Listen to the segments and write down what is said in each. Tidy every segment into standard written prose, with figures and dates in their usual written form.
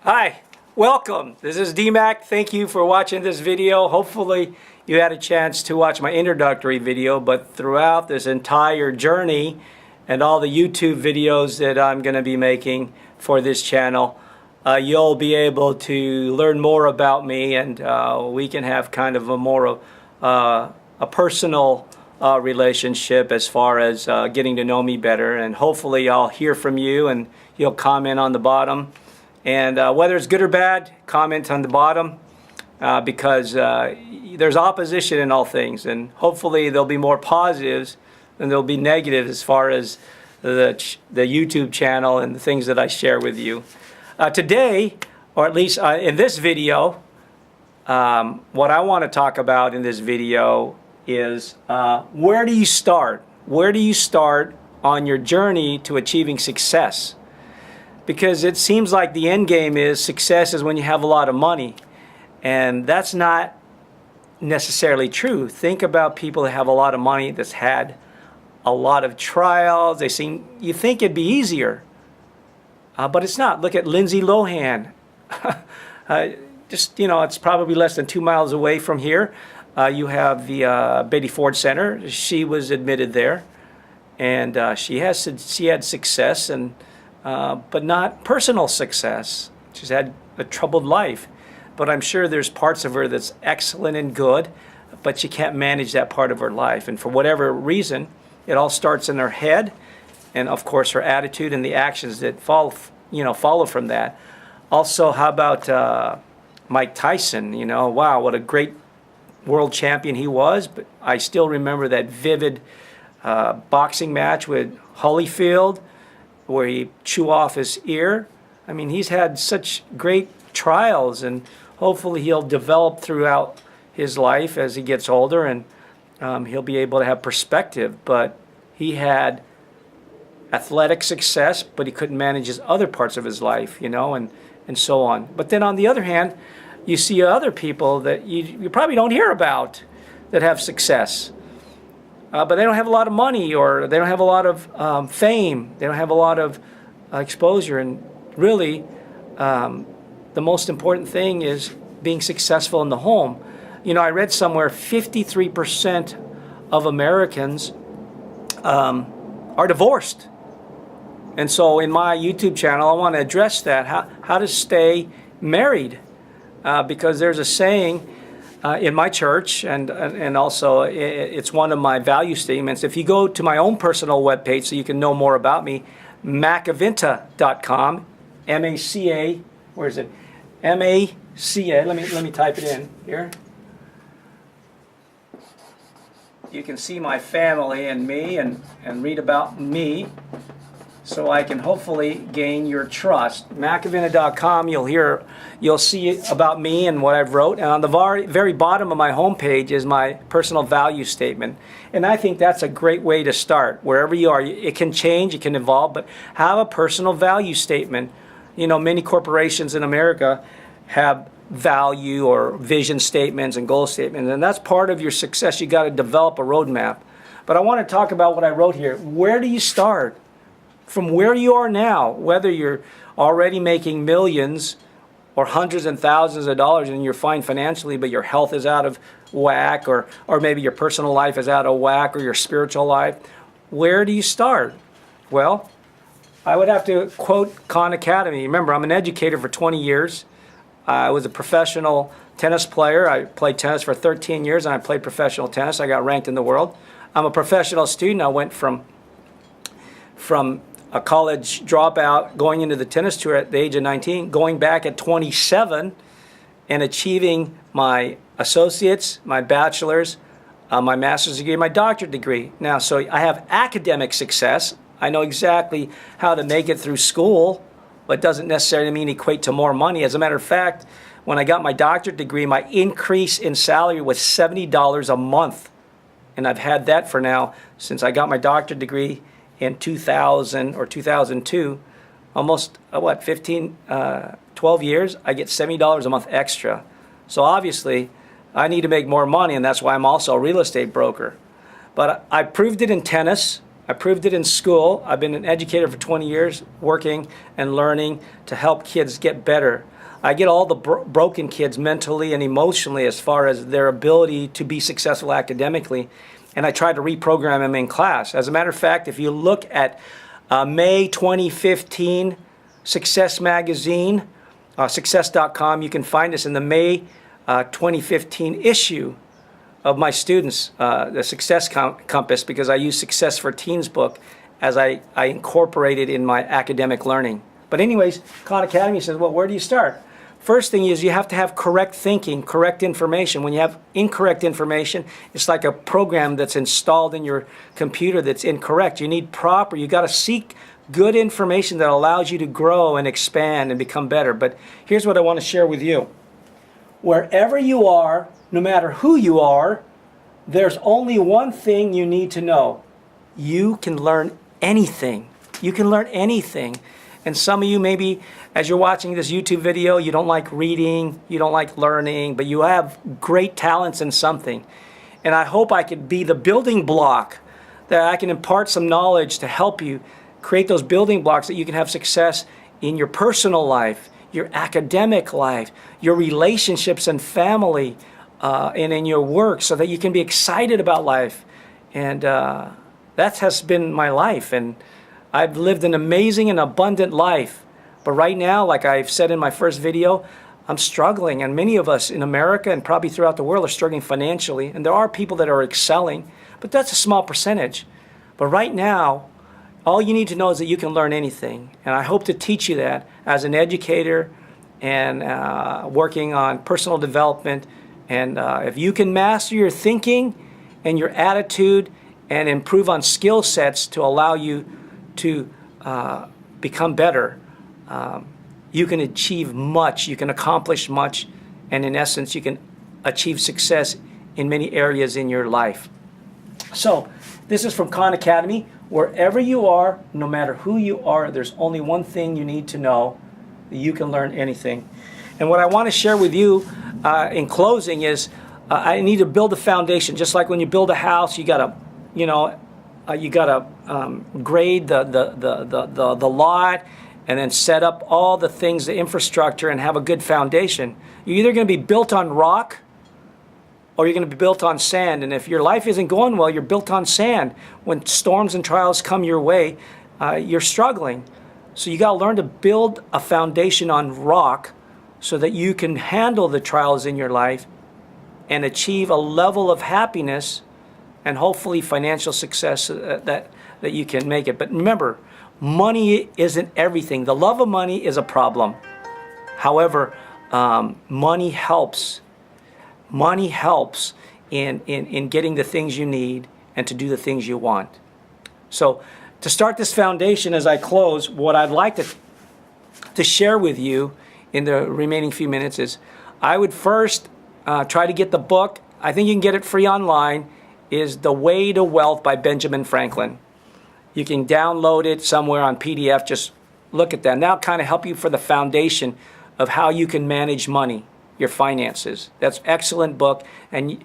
Hi, welcome. This is DMac. Thank you for watching this video. Hopefully you had a chance to watch my introductory video, but throughout this entire journey and all the YouTube videos that I'm going to be making for this channel, you'll be able to learn more about me, and we can have kind of a more a personal relationship as far as getting to know me better. And hopefully I'll hear from you and you'll comment on the bottom. And whether it's good or bad, comment on the bottom because there's opposition in all things. And hopefully there'll be more positives than there'll be negatives as far as the YouTube channel and the things that I share with you. Today, or at least in this video, what I want to talk about in this video is where do you start? Where do you start on your journey to achieving success? Because it seems like the end game is success is when you have a lot of money. And that's not necessarily true. Think about people that have a lot of money that's had a lot of trials. You think it'd be easier, but it's not. Look at Lindsay Lohan. It's probably less than 2 miles away from here. You have the Betty Ford Center. She was admitted there, and she had success, and but not personal success. She's had a troubled life, but I'm sure there's parts of her that's excellent and good, but she can't manage that part of her life, and for whatever reason, it all starts in her head, and of course her attitude and the actions that follow from that. Also, how about Mike Tyson? Wow, what a great world champion he was, but I still remember that vivid boxing match with Holyfield where he chew off his ear. I mean, he's had such great trials, and hopefully he'll develop throughout his life as he gets older, and he'll be able to have perspective. But he had athletic success, but he couldn't manage his other parts of his life, and so on. But then on the other hand, you see other people that you probably don't hear about that have success. But they don't have a lot of money, or they don't have a lot of fame. They don't have a lot of exposure. And really, the most important thing is being successful in the home. I read somewhere 53% of Americans are divorced. And so in my YouTube channel, I want to address that, how to stay married. Because there's a saying in my church, and also it's one of my value statements. If you go to my own personal webpage so you can know more about me, Macavinta.com, M-A-C-A, where is it? M-A-C-A, let me type it in here. You can see my family and me and read about me, so I can hopefully gain your trust. Macavinta.com, you'll see about me and what I've wrote. And on the very bottom of my homepage is my personal value statement. And I think that's a great way to start. Wherever you are, it can change, it can evolve, but have a personal value statement. Many corporations in America have value or vision statements and goal statements, and that's part of your success. You got to develop a roadmap. But I want to talk about what I wrote here. Where do you start? From where you are now, whether you're already making millions or hundreds and thousands of dollars and you're fine financially, but your health is out of whack, or maybe your personal life is out of whack, or your spiritual life, where do you start? Well, I would have to quote Khan Academy. Remember, I'm an educator for 20 years. I was a professional tennis player. I played tennis for 13 years, and I played professional tennis. I got ranked in the world. I'm a professional student. I went from a college dropout, going into the tennis tour at the age of 19, going back at 27, and achieving my associates, my bachelor's, my master's degree, my doctorate degree. Now, so I have academic success. I know exactly how to make it through school, but it doesn't necessarily mean equate to more money. As a matter of fact, when I got my doctorate degree, my increase in salary was $70 a month. And I've had that for now, since I got my doctorate degree in 2000 or 2002, almost 12 years, I get $70 a month extra. So obviously, I need to make more money, and that's why I'm also a real estate broker. But I proved it in tennis. I proved it in school. I've been an educator for 20 years, working and learning to help kids get better. I get all the broken kids mentally and emotionally as far as their ability to be successful academically, and I try to reprogram them in class. As a matter of fact, if you look at May 2015 Success Magazine, success.com, you can find this in the May 2015 issue of my students, the Success Compass, because I use Success for Teens book as I incorporate it in my academic learning. But anyways, Khan Academy says, well, where do you start? First thing is you have to have correct thinking, correct information. When you have incorrect information, it's like a program that's installed in your computer that's incorrect. You need proper, you got to seek good information that allows you to grow and expand and become better. But here's what I want to share with you. Wherever you are, no matter who you are, there's only one thing you need to know. You can learn anything. You can learn anything. And some of you, maybe as you're watching this YouTube video, you don't like reading, you don't like learning, but you have great talents in something. And I hope I could be the building block, that I can impart some knowledge to help you create those building blocks that you can have success in your personal life, your academic life, your relationships and family, and in your work, so that you can be excited about life. And that has been my life. And I've lived an amazing and abundant life. But right now, like I've said in my first video, I'm struggling. And many of us in America and probably throughout the world are struggling financially. And there are people that are excelling, but that's a small percentage. But right now, all you need to know is that you can learn anything. And I hope to teach you that as an educator and working on personal development. And if you can master your thinking and your attitude and improve on skill sets to allow you to become better, you can achieve much, you can accomplish much, and in essence, you can achieve success in many areas in your life. So, this is from Khan Academy. Wherever you are, no matter who you are, there's only one thing you need to know, that you can learn anything. And what I want to share with you in closing is I need to build a foundation. Just like when you build a house, you gotta, grade the lot and then set up all the things, the infrastructure, and have a good foundation. You're either going to be built on rock or you're going to be built on sand. And if your life isn't going well, you're built on sand. When storms and trials come your way, you're struggling. So you got to learn to build a foundation on rock so that you can handle the trials in your life and achieve a level of happiness and hopefully financial success that you can make it. But remember, money isn't everything. The love of money is a problem. However, money helps. Money helps in getting the things you need and to do the things you want. So to start this foundation, as I close, what I'd like to share with you in the remaining few minutes is I would first try to get the book. I think you can get it free online. Is The Way to Wealth by Benjamin Franklin. You can download it somewhere on PDF. Just look at that. And that'll kind of help you for the foundation of how you can manage money, your finances. That's an excellent book. And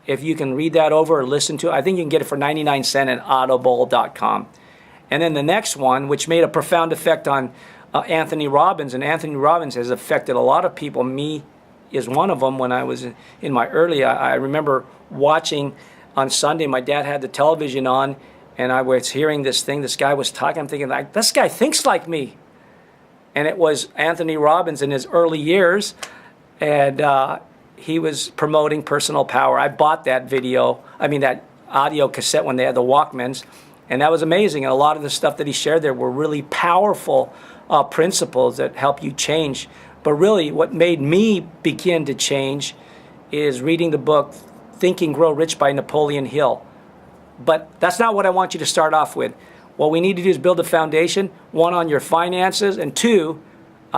if you can read that over or listen to it, I think you can get it for 99 cents at audible.com. And then the next one, which made a profound effect on Anthony Robbins, and Anthony Robbins has affected a lot of people. Me is one of them. When I was in my early, I remember watching on Sunday, my dad had the television on, and I was hearing this thing. This guy was talking. I'm thinking, like, this guy thinks like me. And it was Anthony Robbins in his early years, and he was promoting personal power. I bought that that audio cassette when they had the Walkmans, and that was amazing. And a lot of the stuff that he shared there were really powerful principles that help you change. But really, what made me begin to change is reading the book Think and Grow Rich by Napoleon Hill. But that's not what I want you to start off with. What we need to do is build a foundation, one, on your finances, and two,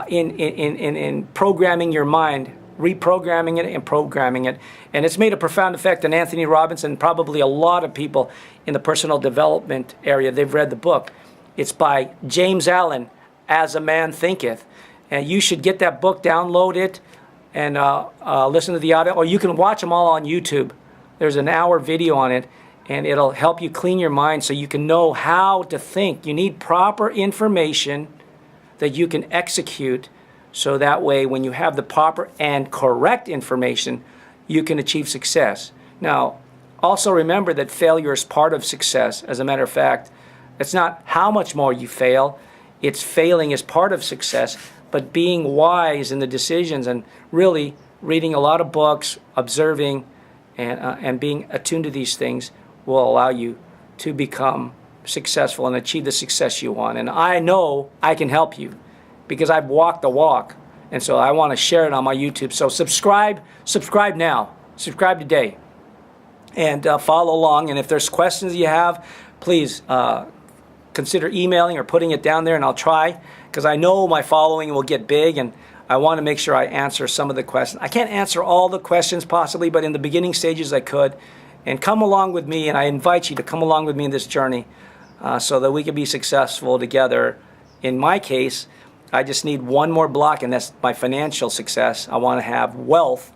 in programming your mind, reprogramming it and programming it. And it's made a profound effect on Anthony Robbins and probably a lot of people in the personal development area. They've read the book. It's by James Allen, As a Man Thinketh. And you should get that book, download it, and listen to the audio, or you can watch them all on YouTube. There's an hour video on it, and it'll help you clean your mind so you can know how to think. You need proper information that you can execute So that way, when you have the proper and correct information, you can achieve success. Now, also remember that failure is part of success. As a matter of fact, it's not how much more you fail, it's failing is part of success, but being wise in the decisions and really reading a lot of books, observing, and being attuned to these things will allow you to become successful and achieve the success you want. And I know I can help you because I've walked the walk. And so I want to share it on my YouTube. So subscribe now. Subscribe today. And follow along. And if there's questions you have, please consider emailing or putting it down there, and I'll try, because I know my following will get big, and I want to make sure I answer some of the questions. I can't answer all the questions possibly, but in the beginning stages I could. And come along with me, and I invite you to come along with me in this journey so that we can be successful together. In my case, I just need one more block, and that's my financial success. I want to have wealth,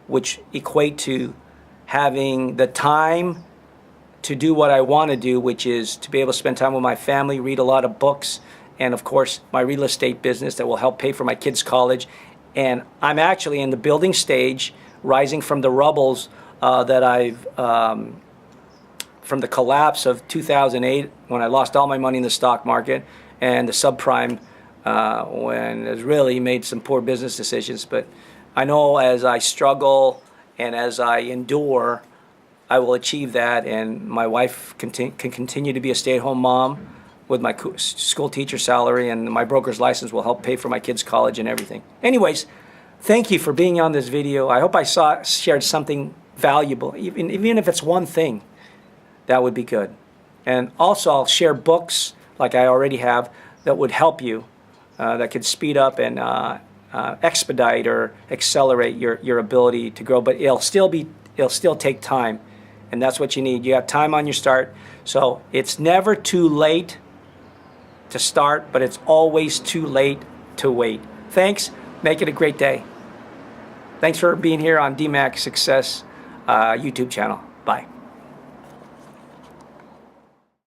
which equate to having the time to do what I want to do, which is to be able to spend time with my family, read a lot of books, and of course my real estate business that will help pay for my kids' college. And I'm actually in the building stage, rising from the rubbles that I've from the collapse of 2008, when I lost all my money in the stock market, and the subprime when I really made some poor business decisions. But I know as I struggle and as I endure, I will achieve that, and my wife can continue to be a stay-at-home mom with my school teacher salary, and my broker's license will help pay for my kids' college and everything. Anyways, thank you for being on this video. I hope I shared something valuable, even if it's one thing, that would be good. And also I'll share books, like I already have, that would help you, that could speed up and expedite or accelerate your ability to grow. But it'll still take time, and that's what you need. You have time on your start, so it's never too late to start, but it's always too late to wait. Thanks. Make it a great day. Thanks for being here on DMac Success YouTube channel. Bye.